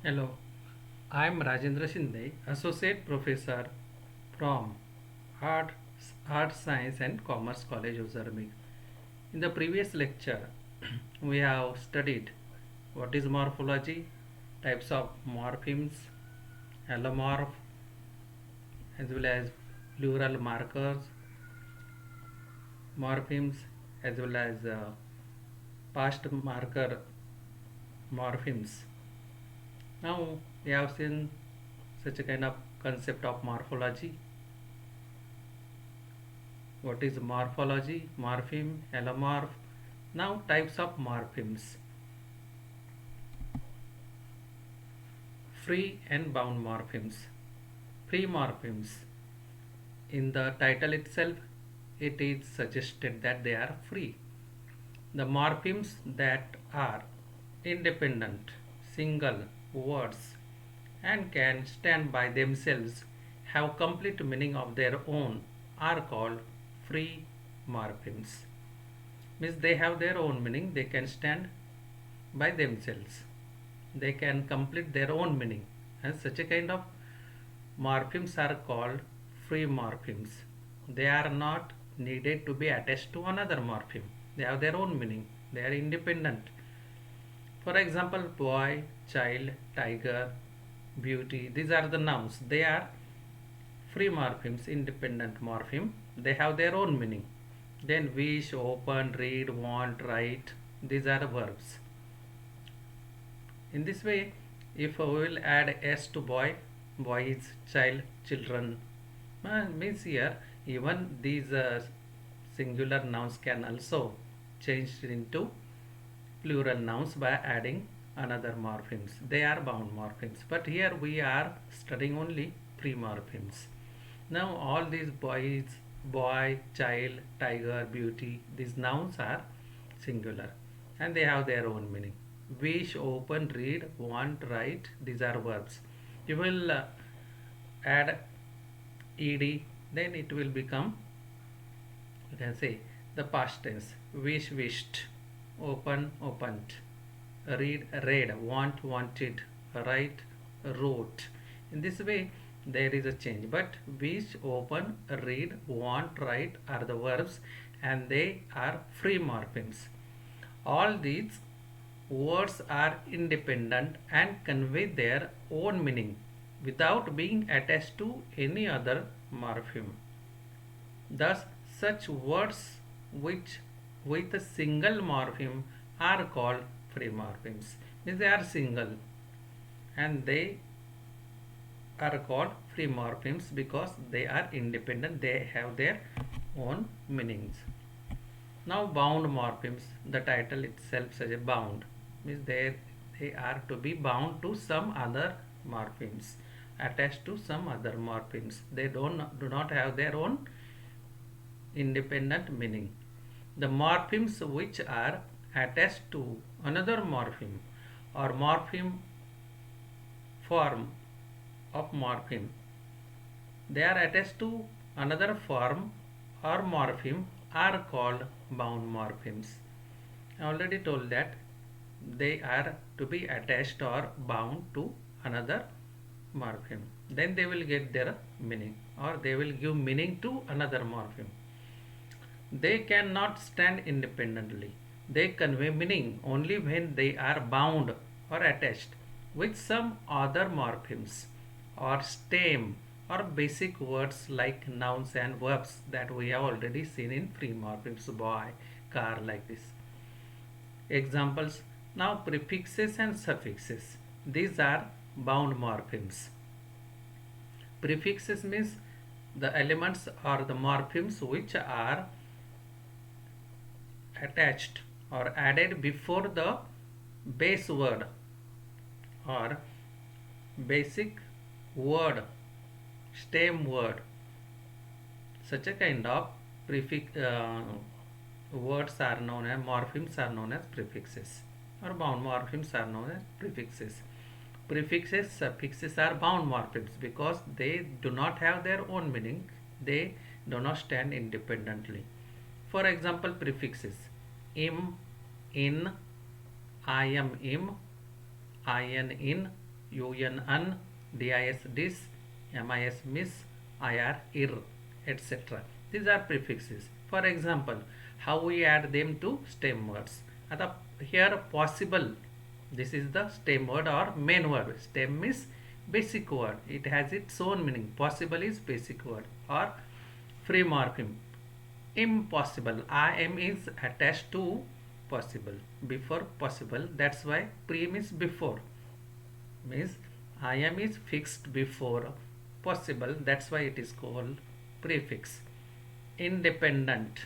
Hello, I am Rajendra Shinde, Associate Professor from Art Science and Commerce College of Zarmik. In the previous lecture, we have studied what is morphology, types of morphemes, allomorph, as well as plural markers, morphemes, as well as past marker morphemes. Now we have seen such a kind of concept of morphology. What is morphology, morpheme, allomorph? Now types of morphemes. Free and bound morphemes. Free morphemes. In the title itself, it is suggested that they are free. The morphemes that are independent, single words and can stand by themselves, have complete meaning of their own, are called free morphemes. Means they have their own meaning, they can stand by themselves, they can complete their own meaning, and such a kind of morphemes are called free morphemes. They are not needed to be attached to another morpheme, they have their own meaning, they are independent. For example, boy, child, tiger, beauty, these are the nouns. They are free morphemes, independent morpheme. They have their own meaning. Then wish, open, read, want, write, these are verbs. In this way, if we will add s to boy, boys, child, children, means here even these singular nouns can also change into plural nouns by adding another morphemes. They are bound morphemes, but here we are studying only free morphemes. Now all these boys, boy, child, tiger, beauty, these nouns are singular and they have their own meaning. Wish, open, read, want, write, these are verbs. You will add ed, then it will become, you can say, the past tense. Wish, wished, open, opened, read, read, want, wanted, write, wrote. In this way there is a change, but wish, open, read, want, write are the verbs and they are free morphemes. All these words are independent and convey their own meaning without being attached to any other morpheme. Thus, such words which with a single morpheme are called free morphemes. Means they are single and they are called free morphemes because they are independent, they have their own meanings. Now bound morphemes, the title itself says bound, means they are to be bound to some other morphemes, attached to some other morphemes. They do not have their own independent meaning. The morphemes which are attached to another morpheme or morpheme form of morpheme, they are attached to another form or morpheme are called bound morphemes. I already told that they are to be attached or bound to another morpheme. Then they will get their meaning or they will give meaning to another morpheme. They cannot stand independently. They convey meaning only when they are bound or attached with some other morphemes or stem or basic words like nouns and verbs that we have already seen in free morphemes, boy, car, like this. Examples. Now prefixes and suffixes. These are bound morphemes. Prefixes means the elements or the morphemes which are attached or added before the base word or basic word, stem word. Such a kind of prefix words are known as morphemes are known as prefixes, or bound morphemes are known as prefixes. Prefixes, suffixes are bound morphemes because they do not have their own meaning, they do not stand independently. For example, prefixes im, in, I am im, in, UN un, DIS dis, MIS miss, IR ir, etc. These are prefixes. For example, how we add them to stem words. आता here possible, this is the stem word or main word. Stem is basic word. It has its own meaning. Possible is basic word or free morpheme. Impossible. IM is attached to possible. Before possible. That's why prim is before. Means IM is fixed before possible. That's why it is called prefix. Independent.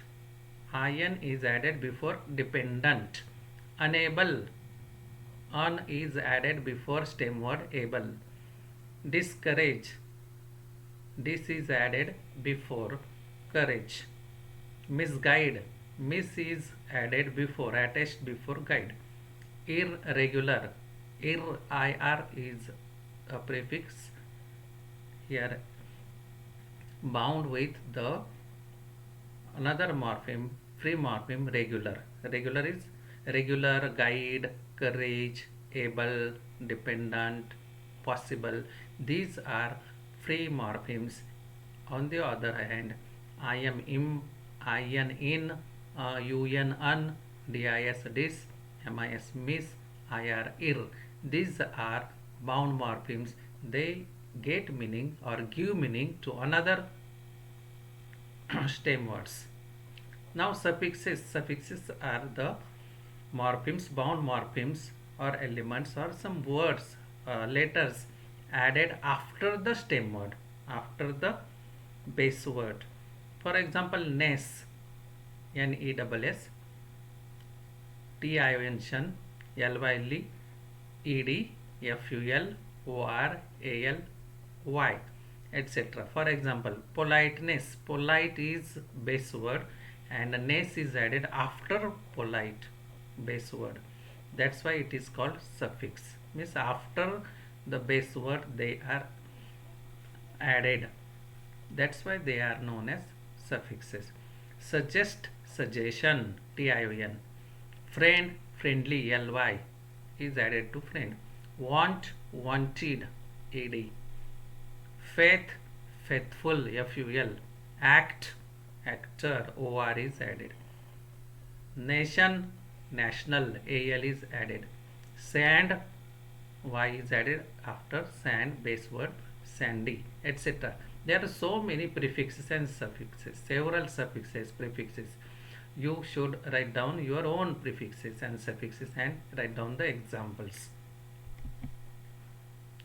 IN is added before dependent. Unable. Un is added before stem word able. Discourage. This is added before courage. Misguide. Miss is added before, attached before guide. Irregular. Ir is a prefix here bound with the another morpheme, free morpheme regular. Regular is regular, guide, courage, able, dependent, possible. These are free morphemes. On the other hand, I am im, in in, un un, dis dis, mis miss, ir ir. These are bound morphemes. They get meaning or give meaning to another stem words. Now suffixes. Suffixes are the morphemes, bound morphemes or elements or some words, letters added after the stem word, after the base word. For example, NES, NESS, TION, LYL, ED, FUL, OR, AL, Y, etc. For example, politeness. Polite is base word and ness is added after polite base word. That's why it is called suffix. Means after the base word they are added. That's why they are known as suffixes. Suggest, suggestion, TION. Friend, friendly, LY is added to friend. Want, wanted, AD. Faith, faithful, FUL. Act, actor, OR is added. Nation, national, AL is added. Sand, Y is added after sand, base word, sandy, etc. There are so many prefixes and suffixes, several suffixes, prefixes. You should write down your own prefixes and suffixes and write down the examples.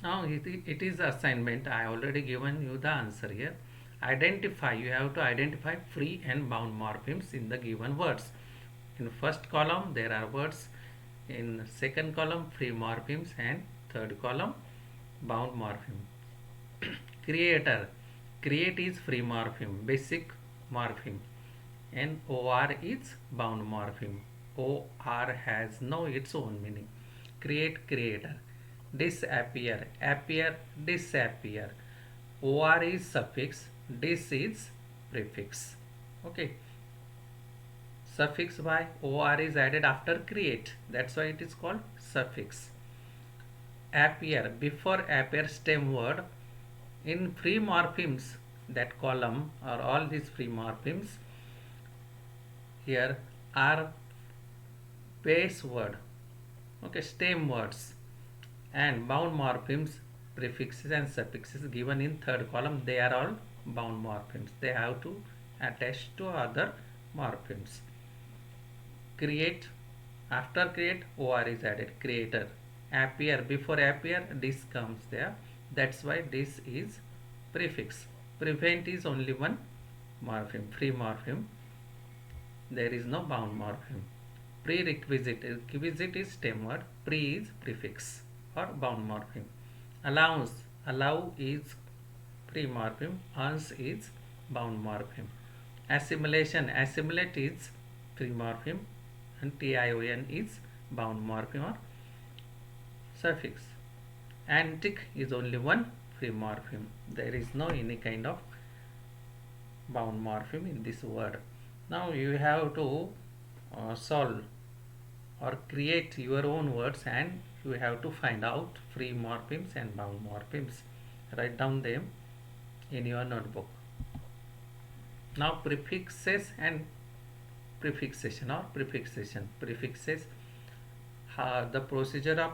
Now it is assignment. I already given you the answer here. Identify. You have to identify free and bound morphemes in the given words. In first column there are words. In second column free morphemes and third column bound morpheme. Creator. Create is free morpheme, basic morpheme, and OR is bound morpheme. OR has no its own meaning. Create, creator. Disappear, appear, disappear. OR is suffix, dis is prefix. Okay. Suffix by OR is added after create. That's why it is called suffix. Appear, before appear stem word. In free morphemes, that column or all these free morphemes here are base word, okay, stem words, and bound morphemes, prefixes and suffixes given in third column, they are all bound morphemes. They have to attach to other morphemes. Create, after create OR is added, creator. Appear, before appear this comes there. That's why this is prefix. Prevent is only one morpheme, free morpheme. There is no bound morpheme. Prerequisite, requisite is stem word, pre is prefix or bound morpheme. Allowance, allow is free morpheme, uns is bound morpheme. Assimilation, assimilate is free morpheme and TION is bound morpheme or suffix. Antic is only one free morpheme. There is no any kind of bound morpheme in this word. Now you have to solve or create your own words, and you have to find out free morphemes and bound morphemes. Write down them in your notebook. Now prefixes and prefixation or prefixation. Prefixes, the procedure of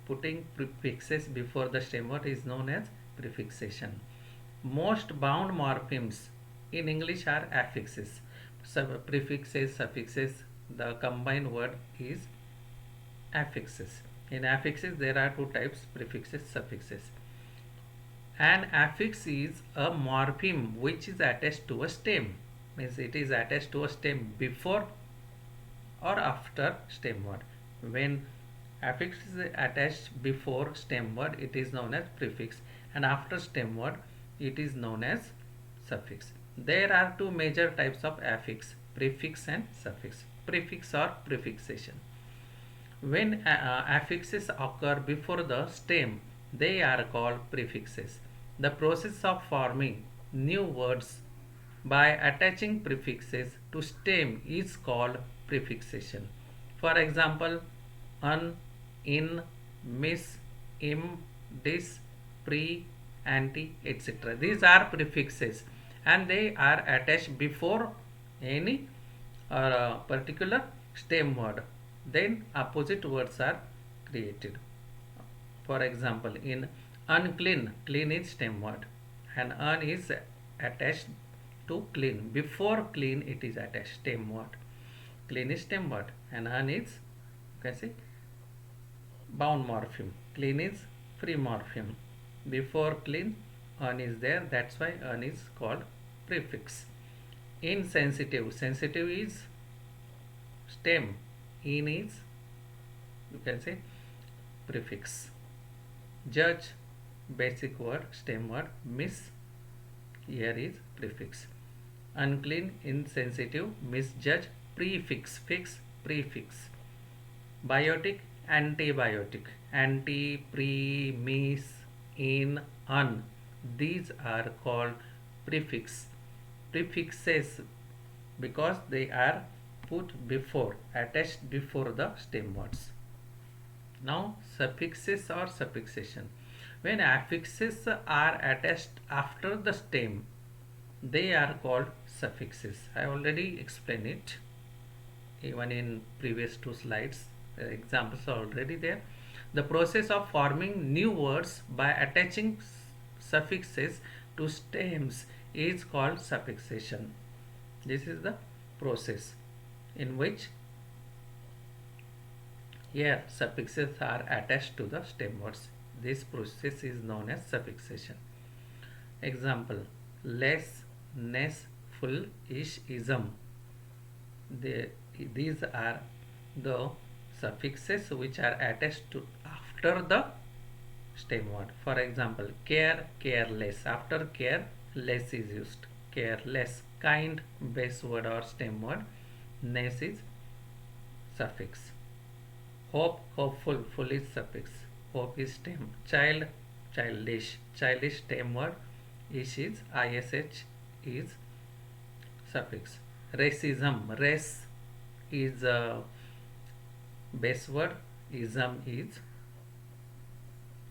putting prefixes before the stem word is known as prefixation. Most bound morphemes in English are affixes. Prefixes, suffixes, the combined word is affixes. In affixes there are two types, prefixes, suffixes. An affix is a morpheme which is attached to a stem. Means it is attached to a stem before or after stem word. When affix is attached before stem word, it is known as prefix, and after stem word it is known as suffix. There are two major types of affix, prefix and suffix. Prefix or prefixation. When affixes occur before the stem, they are called prefixes. The process of forming new words by attaching prefixes to stem is called prefixation. For example, un, in, miss, im, dis, pre, anti, etc. These are prefixes and they are attached before any particular stem word. Then opposite words are created. For example, in unclean, clean is stem word and un is attached to clean. Before clean it is attached stem word. Clean is stem word and un is, you can say, bound morpheme. Clean is free morpheme. Before clean un is there, that's why un is called prefix. Insensitive, sensitive is stem, in is, you can say, prefix. Judge, basic word, stem word. Miss, here is prefix. Unclean, insensitive, misjudge, prefix, fix, prefix. Biotic, antibiotic, anti, pre, miss, in, un, these are called prefix. Prefixes because they are put before, attached before the stem words. Now suffixes or suffixation. When affixes are attached after the stem, they are called suffixes. I already explained it even in previous two slides. The examples are already there. The process of forming new words by attaching suffixes to stems is called suffixation. This is the process in which here suffixes are attached to the stem words. This process is known as suffixation. Example: less, ness, full, ish, ism. These are the suffixes which are attached to after the stem word. For example, care, careless. After care, less is used. Careless. Kind, base word or stem word. Ness is suffix. Hope, hopeful, full is suffix. Hope is stem. Child, childish. Childish stem word. Ish is, ish is suffix. Racism, race is a base word. Ism is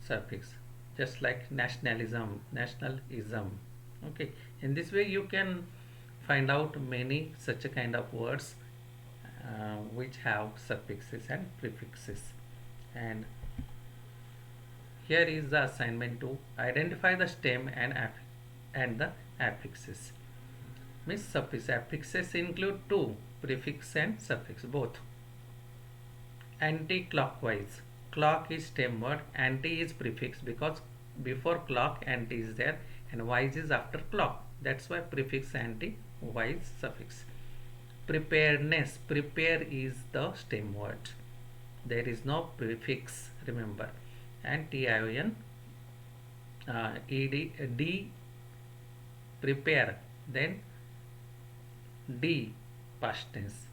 suffix. Just like nationalism, nationalism. Okay, in this way you can find out many such a kind of words which have suffixes and prefixes. And here is the assignment to identify the stem and the affixes. Means suffix. Affixes include two, prefix and suffix both. Anti-clockwise. Clock is stem word, anti is prefix because before clock anti is there and wise is after clock. That's why prefix anti, wise suffix. Preparedness. Prepare is the stem word. There is no prefix, remember. And tion, ed, d, prepare. Then d, past tense.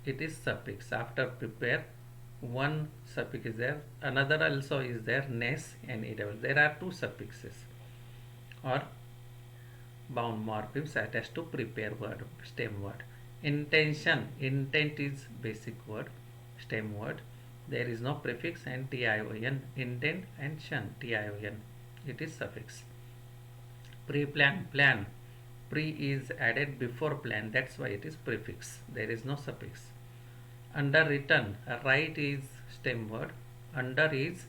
It is suffix. After prepare, one suffix is there, another also is there, ness and ed. There are two suffixes or bound morphemes attached to prepare word, stem word. Intention, intent is basic word, stem word. There is no prefix and tion. Intent and tion, tion. It is suffix. Pre-plan, plan. Pre is added before plan. That's why it is prefix. There is no suffix. Underwritten, write is stem word. Under is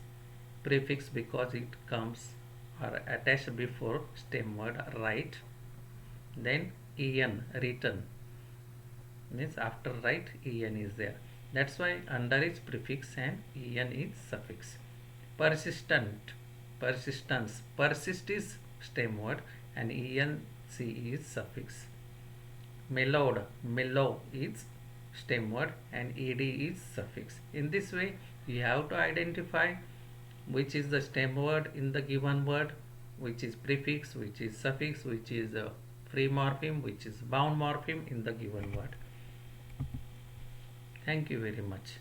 prefix because it comes or attached before stem word write. Then en, written, means after write en is there. That's why under is prefix and en is suffix. Persistent, persistence, persist is stem word and enc is suffix. Mellowed, mellow is stem word and ed is suffix. In this way you have to identify which is the stem word in the given word, which is prefix, which is suffix, which is a free morpheme, which is bound morpheme in the given word. Thank you very much.